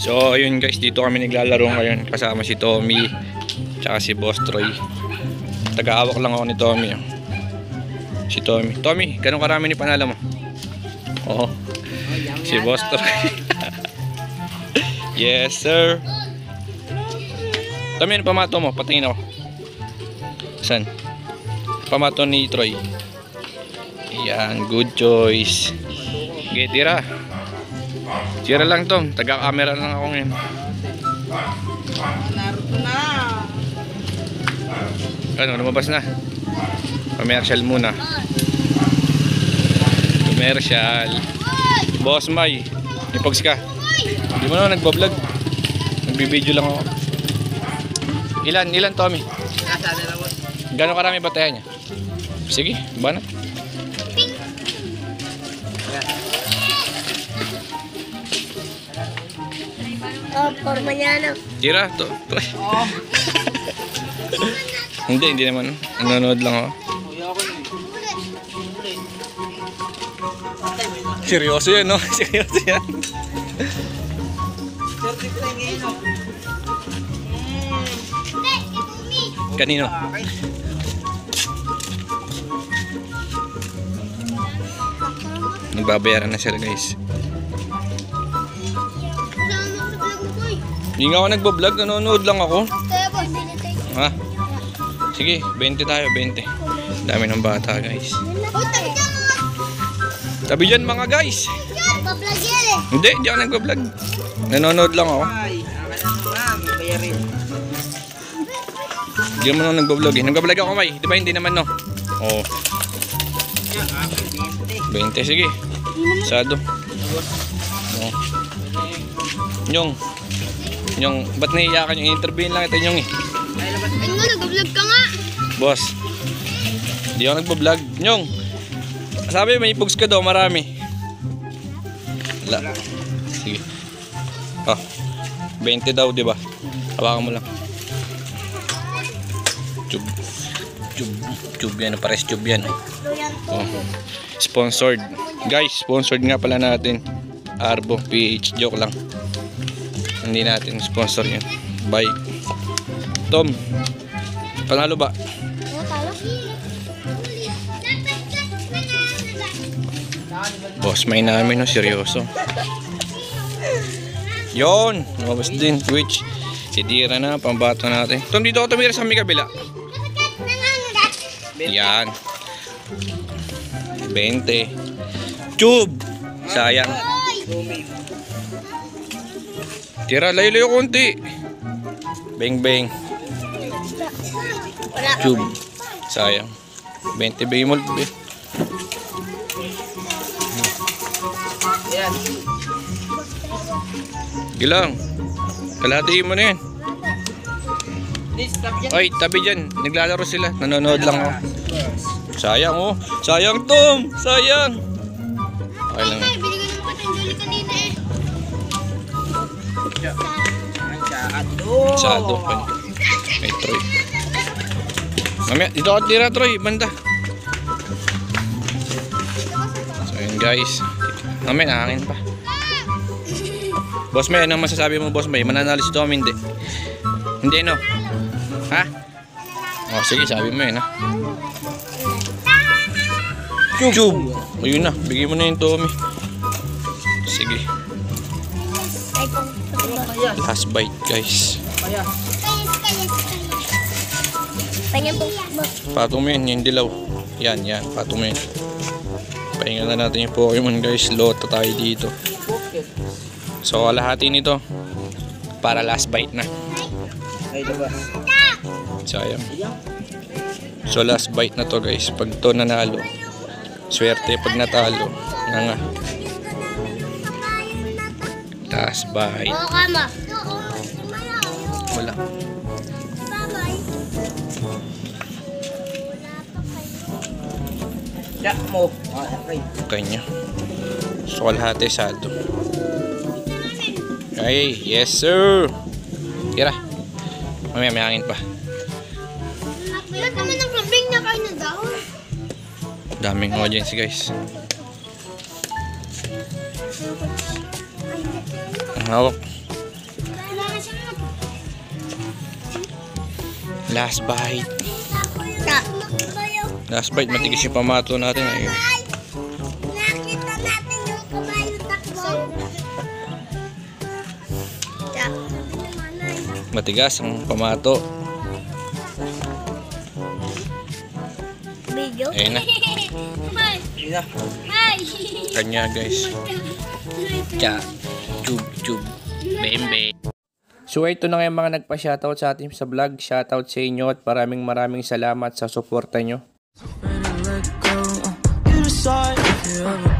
So ayun guys, dito kami naglalaro ngayon kasama si Tommy tsaka si Boss Troy. Taga-awak lang ako ni Tommy. Si Tommy. Tommy, ganun karami ni panalo mo? Oo. Si Boss Troy. Yes sir. Tommy, ano pamato mo? Patingin ako. Saan? Pamato ni Troy. Yan, good choice. Okay, tira. Tira lang Tom, taga-camera lang ako ngayon. Naruto na. Ano, lumabas na. Commercial muna. Commercial. Boss May, ipogs ka. Hindi mo na nagbablog. Nagbibideo lang ako. Ilan Tommy? Nasaan na mo? Gano'ng karami batayan niya? Sige, banat. Oh, forma niya na. Tira, to. Hindi naman. Nanonood lang ako. Seryoso yan, no? Seryoso yan. Kanino? Nagbabayaran na sila guys. Hindi nga ako nagbablog, nanonood lang ako. Ha? Sige, 20 tayo, 20. Dami ng bata guys. Tabi dyan mga guys. Hindi ako nagbablog. Nanonood lang ako. Hindi naman ako nagbablog eh. Nagbablog ako May, di ba hindi naman no? Oo. 20, sige. Sado. Oo. Yung, ba't naiiyakan yung interview lang ito yung eh? Ay nga, nag-vlog ka nga. Boss, hindi ako nagbablog. Nyong, sabi may ipogs ka daw, marami. Wala. Sige. Oh, 20 daw, di ba? Hawakan mo lang. Tube yan, pares tube yan. Oh. Sponsored. Guys, sponsored nga pala natin. Arbo PH, joke lang. Hindi natin sponsor yun. Bye. Tom, panalo ba? Boss May namin, no? Seryoso. Yon, lumabas din Twitch. Sitira na, pambato natin. Tom, dito ako tumira sa may kabila. Yan. 20. Tube. Sayang. Tira, layo-layo konti. Bang bang. Tube. Sayang. 20 bimol. Gilang. Kalahati mo na yan. Ay, tabi dyan. Naglalaro sila. Nanonood lang ako. Sayang oh. Sayang Tom. Sayang. Okay lang. Sado. Ay, Troy. Mamaya, dito ka tira Troy. Banda. So yun guys. Mamaya, nahangin pa. Boss May, anong masasabi mo Boss May? Mananalo si Tom, hindi? Hindi no? Ha? O sige, sabi mo yun ha. Tube. Ayun na, bigay mo na yung Tommy. Sige. Last bite guys. Patong mo yun, yung dilaw. Yan, patong mo yun. Pahinga na natin yung Pokemon guys. Lota tayo dito. So kalahati nito para last bite na. Sayang. So last bite na to guys. Pag to nanalo, swerte. Pag natalo, nga. Last bite. Wala. Kanya. So kalahati sado. Ay, yes sir. Tira. Mamaya may hangin pa. Lahat naman ng klambing niya kayo na daw. Daming audience guys. Ang hawak. Last bite. Ta. Last bite, matigas yung pamato natin. Ayun. Nakita natin yung kabayo takbo. Ta. Matigas ang pamato. Video. Ayun na. Kanya guys. Cha. Chub. Bembe. So ito na nga yung mga nagpa-shoutout sa atin sa vlog. Shoutout sa inyo at maraming salamat sa suporta nyo. You decide if you ever